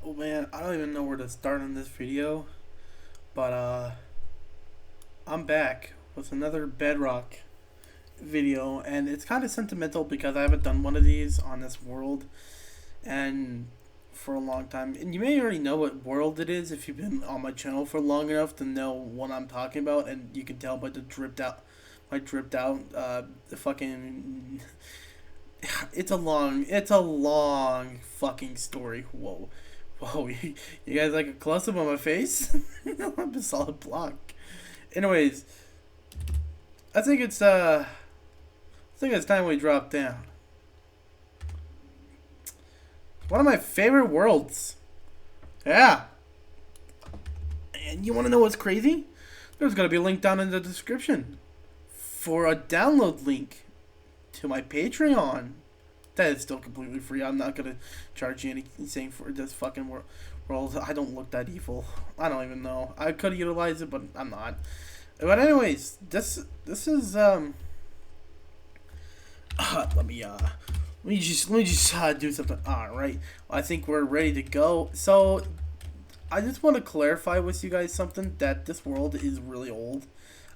Oh man, I don't even know where to start on this video, but I'm back with another bedrock video, and it's kind of sentimental because I haven't done one of these on this world and for a long time. And you may already know what world it is if you've been on my channel for long enough to know what I'm talking about, and you can tell by the dripped out the fucking it's a long fucking story. Whoa, you guys like a close up on my face? I'm a solid block. Anyways, I think it's time we drop down. One of my favorite worlds. Yeah. And you want to know what's crazy? There's going to be a link down in the description for a download link to my Patreon. That is still completely free. I'm not going to charge you anything for this fucking world. I don't look that evil. I don't even know. I could utilize it, but I'm not. But anyways, this is let me just do something. All right, I think we're ready to go. So I just want to clarify with you guys something, that this world is really old.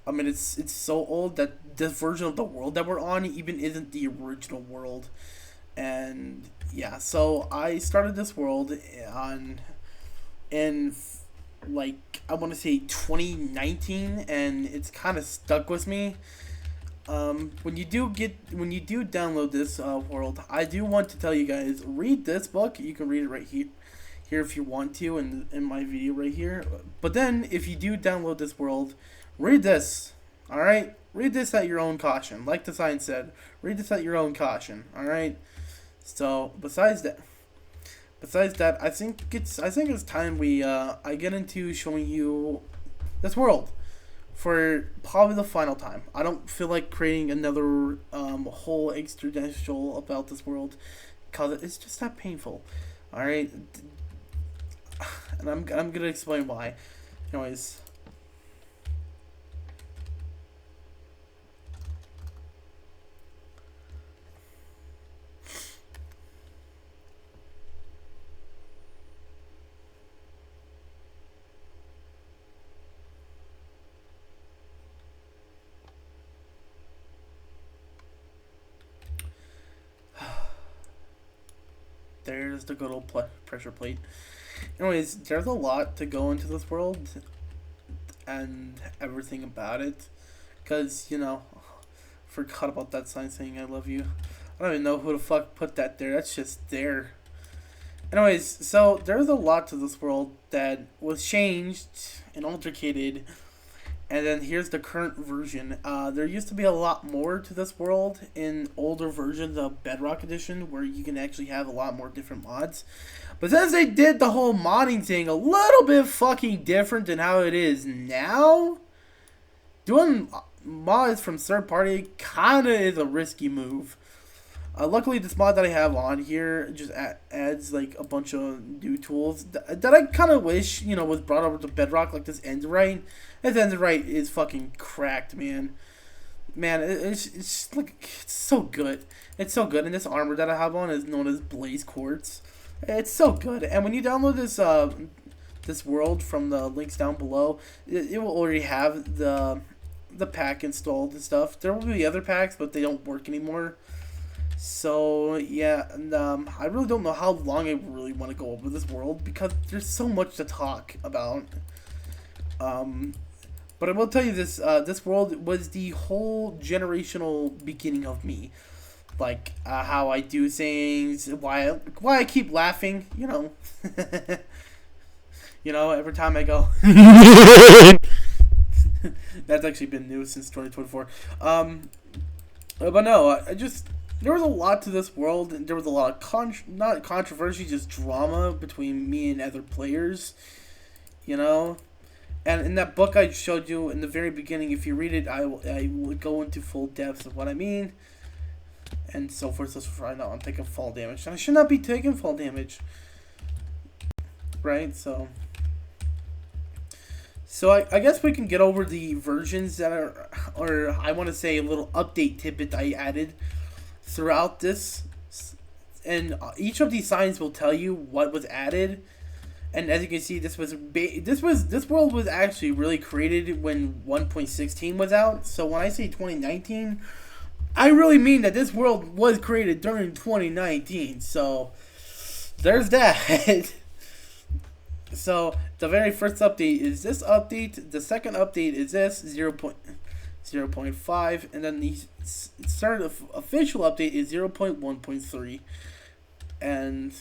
I mean, it's so old that this version of the world that we're on even isn't the original world. And yeah, so I started this world in like, I want to say 2019, and it's kind of stuck with me. When you do download this world, I do want to tell you guys, read this book. You can read it right here if you want to, in my video right here. But then if you do download this world, read this. All right, read this at your own caution. Like the sign said, read this at your own caution. All right. So besides that, I think it's time I get into showing you this world for probably the final time. I don't feel like creating another whole extraditional about this world, because it's just that painful. All right, and I'm gonna explain why. Anyways. There's the good old pressure plate. Anyways, there's a lot to go into this world and everything about it. Because, forgot about that sign saying I love you. I don't even know who the fuck put that there. That's just there. Anyways, so there's a lot to this world that was changed and altercated. And then here's the current version. There used to be a lot more to this world in older versions of Bedrock Edition, where you can actually have a lot more different mods. But since they did the whole modding thing a little bit fucking different than how it is now, doing mods from third party kind of is a risky move. Luckily, this mod that I have on here just adds like a bunch of new tools that I kind of wish, was brought over to Bedrock, like this Enderite. This Enderite is fucking cracked, man. It's like, it's so good. It's so good, and this armor that I have on is known as Blaze Quartz. It's so good, and when you download this world from the links down below, it will already have the pack installed and stuff. There will be other packs, but they don't work anymore. So yeah, and I really don't know how long I really want to go over this world, because there's so much to talk about. But I will tell you this: this world was the whole generational beginning of me, like how I do things, why I keep laughing, every time I go. That's actually been new since 2024. But no, there was a lot to this world, and there was a lot of not controversy, just drama between me and other players, And in that book I showed you in the very beginning, if you read it, I would go into full depth of what I mean, and so forth. So I know I'm taking fall damage, and I should not be taking fall damage, right? So I guess we can get over the versions that are, or I want to say a little update tidbit I added throughout this, and each of these signs will tell you what was added. And as you can see, this world was actually really created when 1.16 was out. So when I say 2019, I really mean that this world was created during 2019. So there's that. So the very first update is this update. The second update is this 0.0.5, and then the third official update is 0.1.3, and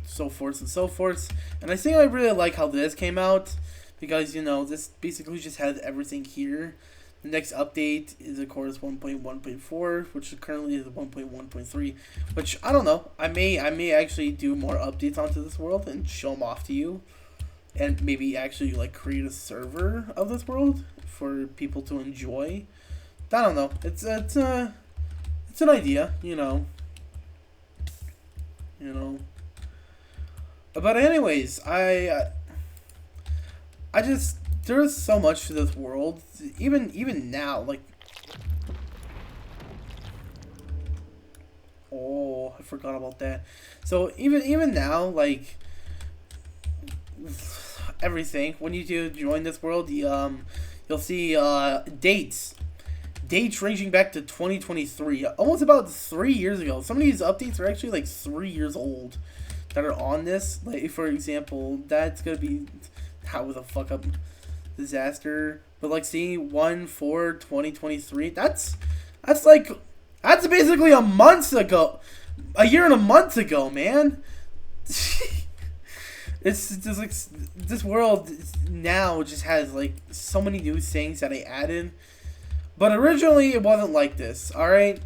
so forth and so forth. And I think I really like how this came out, because this basically just has everything here. The next update is of course 1.1.4, which currently is 1.1.3, which I don't know. I may actually do more updates onto this world and show them off to you, and maybe actually like create a server of this world for people to enjoy. I don't know. It's an idea, But anyways, I just, there's so much to this world. Even now, like, oh, I forgot about that. So even now, like, everything, when you do join this world, you'll see dates ranging back to 2023, almost about 3 years ago. Some of these updates are actually like 3 years old that are on this. Like, for example, that's gonna be, that was a fuck up disaster. But like, see, 1/4/2023, that's basically a month ago, a year and a month ago, man. It's just like, this world now just has like so many new things that I added, but originally it wasn't like this. All right,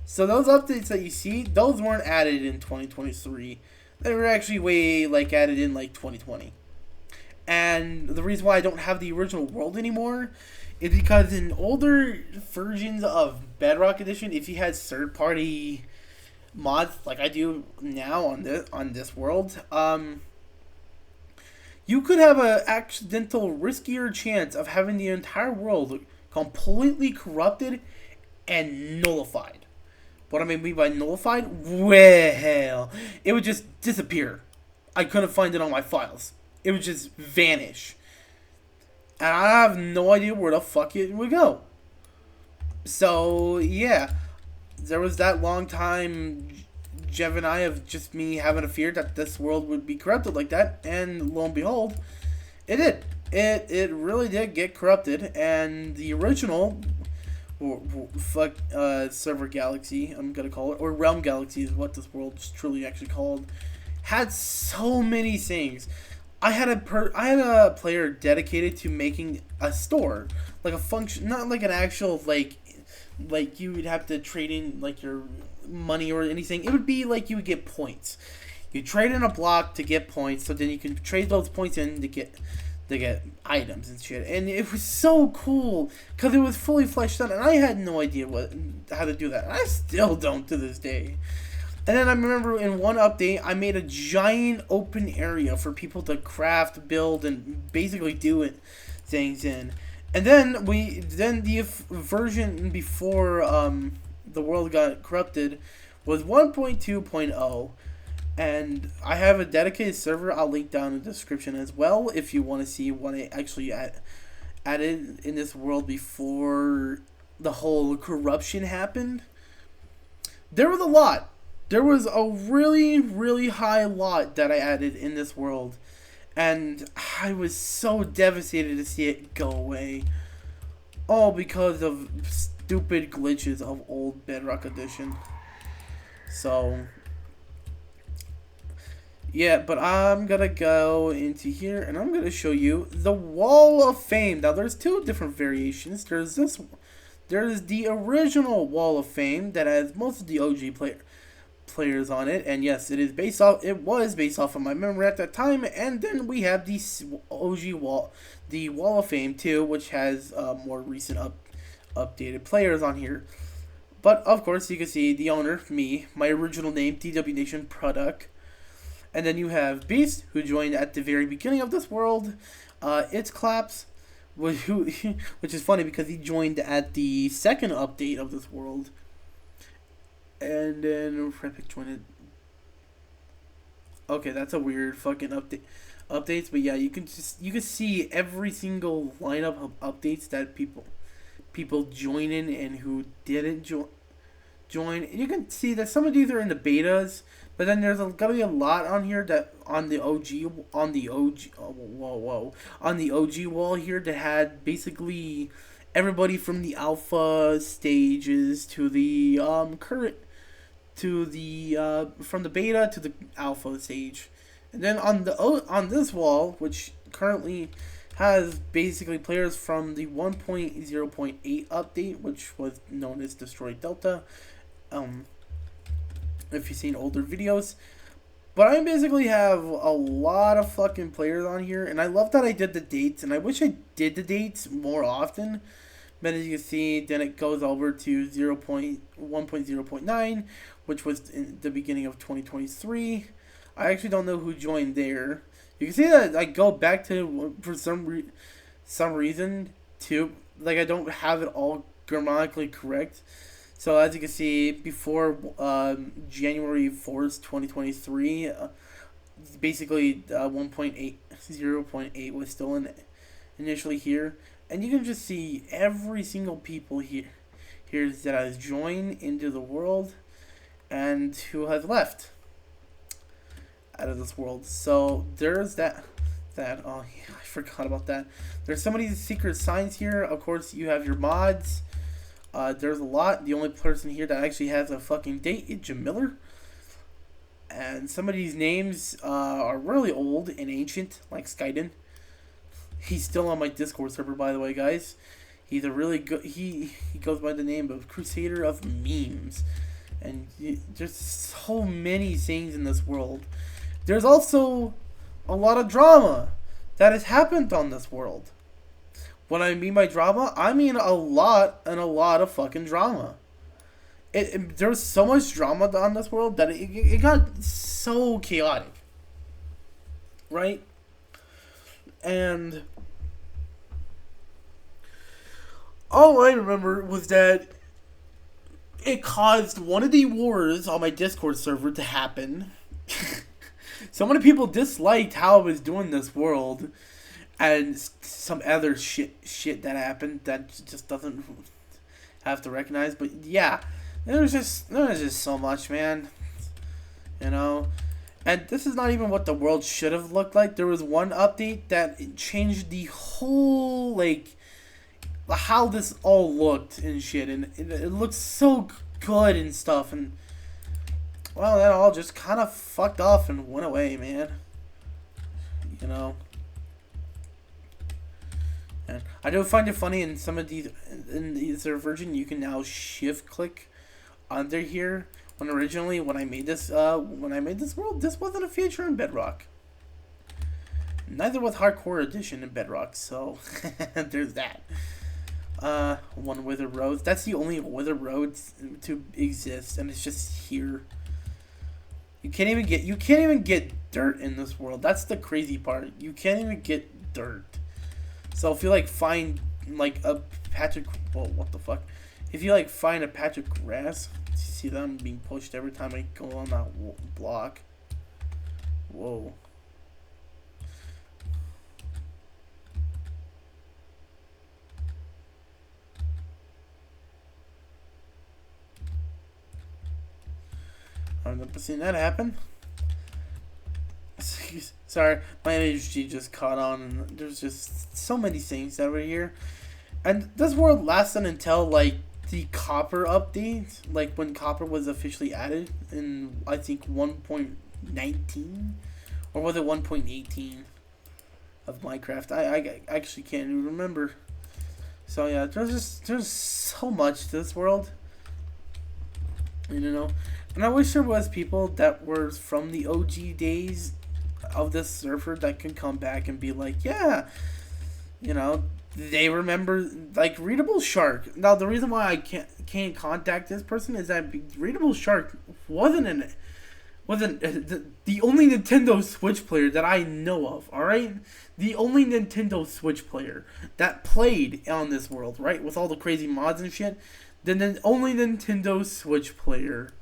so those updates that you see, those weren't added in 2023. They were actually way like added in like 2020. And the reason why I don't have the original world anymore is because in older versions of Bedrock Edition, if you had third-party mods like I do now on this world, you could have an accidental, riskier chance of having the entire world completely corrupted and nullified. What I mean by nullified? Well, it would just disappear. I couldn't find it on my files. It would just vanish. And I have no idea where the fuck it would go. So, yeah. There was that long time, Jev and I, of just me having a fear that this world would be corrupted like that. And lo and behold, it did. It really did get corrupted. And the original server galaxy, I'm going to call it, or realm galaxy is what this world is truly actually called, had so many things. I had a player dedicated to making a store, like a function, not like an actual like you would have to trade in like your money or anything. It would be like you would get points. You trade in a block to get points, so then you can trade those points in to get items and shit. And it was so cool because it was fully fleshed out, and I had no idea how to do that. I still don't to this day. And then I remember in one update, I made a giant open area for people to craft, build, and basically do things in. And then the version before the world got corrupted was 1.2.0. And I have a dedicated server. I'll link down in the description as well if you want to see what I actually added in this world before the whole corruption happened. There was a lot. There was a really, really high lot that I added in this world, and I was so devastated to see it go away. All because of stupid glitches of old Bedrock Edition. So, yeah, but I'm gonna go into here, and I'm gonna show you the Wall of Fame. Now, there's two different variations. There's the original Wall of Fame that has most of the OG players on it, and yes, it was based off of my memory at that time. And then we have the OG the Wall of Fame too, which has more recent updated players on here. But of course, you can see the owner, me, my original name, D.W.nation product. And then you have Beast, who joined at the very beginning of this world. It's Claps, which is funny because he joined at the second update of this world. And then Repic joined it. Okay, that's a weird fucking updates, but yeah, you can see every single lineup of updates that people join in and who didn't join. And you can see that some of these are in the betas, but then there's gonna be a lot on here that on the OG on the OG wall here that had basically everybody from the alpha stages to the current to the from the beta to the alpha stage, and then on this wall, which currently has basically players from the 1.0.8 update, which was known as Destroy Delta. If you've seen older videos, but I basically have a lot of fucking players on here, and I love that I did the dates, and I wish I did the dates more often. But as you can see, then it goes over to 1.0.9, which was in the beginning of 2023. I actually don't know who joined there. You can see that I go back to, for some reason, to, like, I don't have it all grammatically correct. So as you can see, before January 4th, 2023, basically 1.8 was still initially here. And you can just see every single people here that has joined into the world and who has left out of this world. So there's that oh yeah, I forgot about that. There's some of these secret signs here. Of course, you have your mods. There's a lot. The only person here that actually has a fucking date is Jim Miller. And some of these names are really old and ancient, like Skyden. He's still on my Discord server, by the way, guys. He's a really good... He goes by the name of Crusader of Memes. And there's so many things in this world. There's also a lot of drama that has happened on this world. What I mean by drama, I mean a lot of fucking drama. There was so much drama on this world that it got so chaotic. Right? And all I remember was that it caused one of the wars on my Discord server to happen. So many people disliked how I was doing this world, and some other shit that happened that just doesn't have to recognize. But yeah, there was just so much, man. You know. And this is not even what the world should have looked like. There was one update that changed the whole, like, how this all looked and shit. And it looked so good and stuff. And, well, that all just kind of fucked off and went away, man. You know. And I do find it funny in some of these, in the version, you can now shift click under here. When originally, when I made this world, this wasn't a feature in Bedrock. Neither was Hardcore Edition in Bedrock, so there's that. One Wither Road. That's the only Wither Road to exist, and it's just here. You can't even get dirt in this world. That's the crazy part. You can't even get dirt. So if you like find like a patch of, well, what the fuck? If you like find a patch of grass. See them being pushed every time I go on that block. Whoa. I've never seen that happen. Sorry, my ADHD just caught on, and there's just so many things over here. And this world lasted until like the Copper update, like when Copper was officially added in, I think, 1.19, or was it 1.18 of Minecraft? I actually can't even remember. So yeah, there's so much to this world, you know. And I wish there was people that were from the OG days of this server that can come back and be like, yeah, you know. They remember, like, Readable Shark. Now, the reason why I can't contact this person is that Readable Shark wasn't the only Nintendo Switch player that I know of, alright? The only Nintendo Switch player that played on this world, right? With all the crazy mods and shit. The only Nintendo Switch player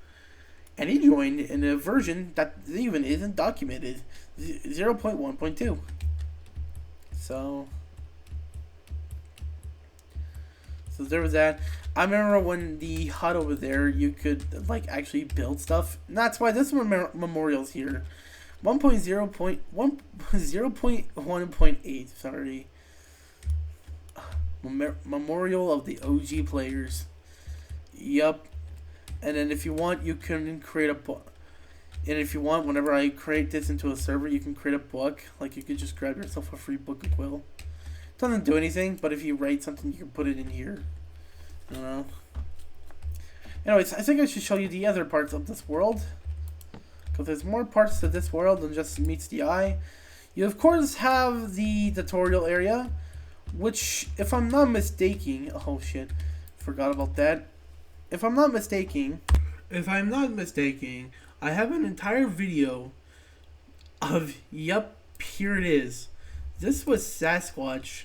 And he joined in a version that even isn't documented, 0.1.2. So there was that. I remember when the hut over there, you could like actually build stuff. And that's why this memorial's here. 0.1.8. Sorry. Memorial of the OG players. Yup. And then if you want, you can create a book. And if you want, whenever I create this into a server, you can create a book. Like, you could just grab yourself a free book of quill. It doesn't do anything, but if you write something, you can put it in here. I don't know. Anyways, I think I should show you the other parts of this world. Because there's more parts to this world than just meets the eye. You, of course, have the tutorial area. Which, if I'm not mistaken... Oh, shit. Forgot about that. If I'm not mistaken, I have an entire video of, yep, here it is. This was Sasquatch,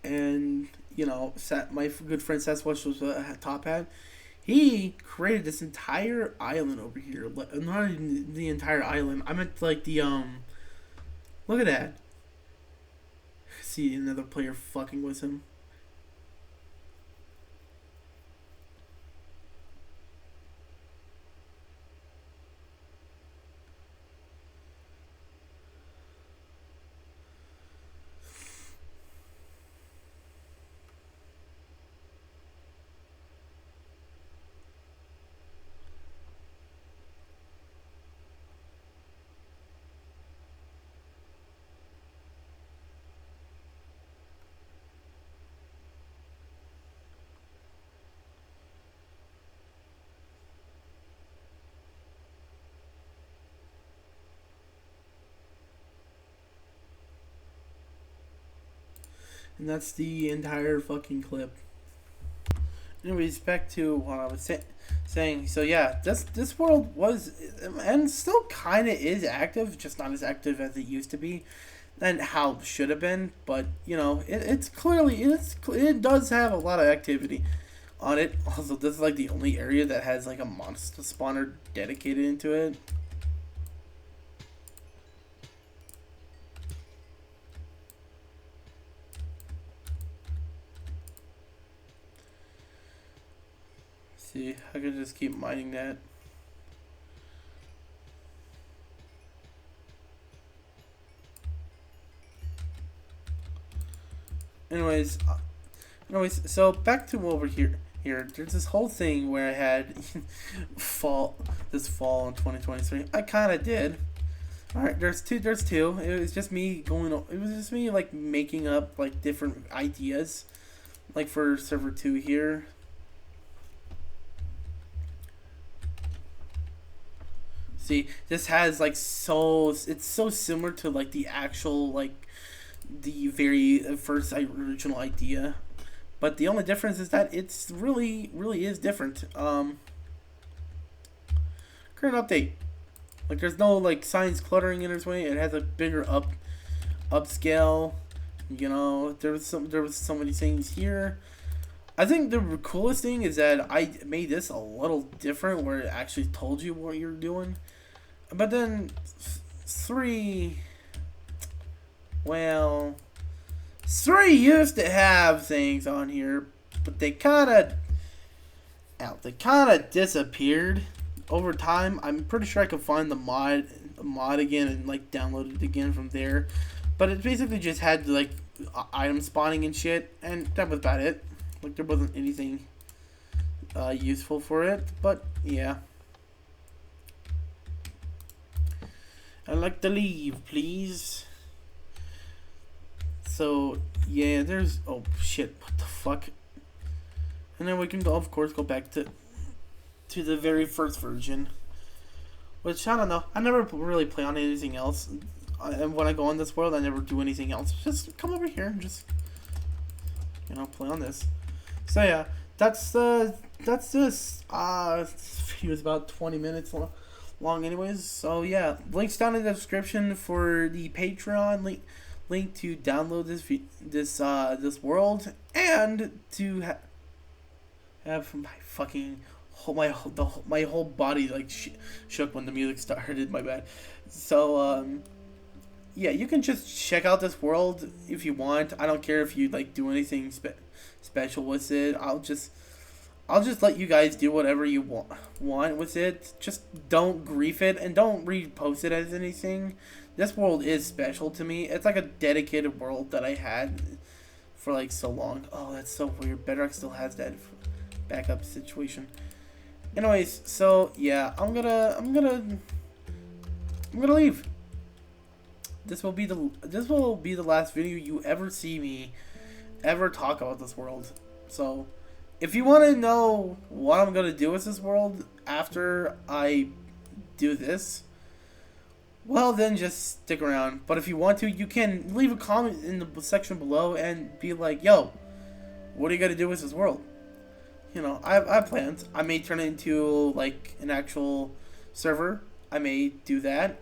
and, you know, my good friend Sasquatch was a top hat. He created this entire island over here. Not even the entire island. I meant, like, the, look at that. See another player fucking with him. And that's the entire fucking clip. Anyways, back to what I was saying. So yeah, this world was, and still kind of is active, just not as active as it used to be, and how it should have been. But you know, it does have a lot of activity on it. Also, this is like the only area that has like a monster spawner dedicated into it. See, I could just keep mining that. Anyways, so back to over here. There's this whole thing where I had this fall in 2023. I kind of did. All right, there's two. It was just me like making up like different ideas, like for server 2 here. See, this has like it's so similar to like the actual like the very first original idea, but the only difference is that it's really is different. Current update, like there's no like signs cluttering in its way. It has a bigger upscale. You know, there was so many things here. I think the coolest thing is that I made this a little different, where it actually told you what you're doing. But then 3 used to have things on here, but they kind of disappeared over time. I'm pretty sure I can find the mod again and like download it again from there. But it basically just had like item spawning and shit, and that was about it. Like there wasn't anything useful for it, but yeah. I'd like to leave, please. So yeah, there's oh shit, what the fuck? And then we can of course go back to the very first version, which I don't know. I never really play on anything else. And when I go on this world, I never do anything else. Just come over here and just, you know, play on this. So yeah, that's this. This video is about 20 minutes long anyways. So yeah, links down in the description for the Patreon link to download this world, and to have my fucking my whole body like shook when the music started. My bad. So yeah, you can just check out this world if you want. I don't care if you like do anything special with it. I'll just let you guys do whatever you want with it. Just don't grief it and don't repost it as anything. This world is special to me. It's like a dedicated world that I had for like so long. Oh, that's so weird. Bedrock still has that backup situation. Anyways, so yeah, I'm gonna leave. This will be the last video you ever see me ever talk about this world. So, if you want to know what I'm gonna do with this world after I do this, well then just stick around. But if you want to, you can leave a comment in the section below and be like, "Yo, what are you gonna do with this world?" You know, I have plans. I may turn it into like an actual server. I may do that,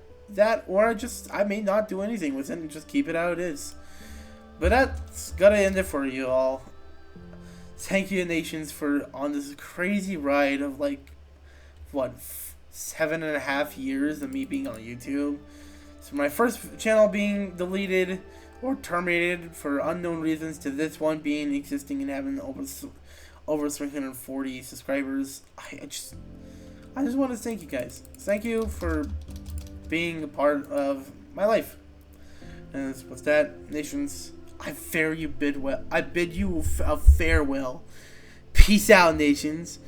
or I may not do anything with it and just keep it how it is. But that's gotta end it for you all. Thank you, nations, for on this crazy ride of like what 7.5 years of me being on YouTube. So my first channel being deleted or terminated for unknown reasons to this one being existing and having over 340 subscribers. I just want to thank you guys. Thank you for being a part of my life. And what's that, nations? I bid you a farewell. Peace out, nations.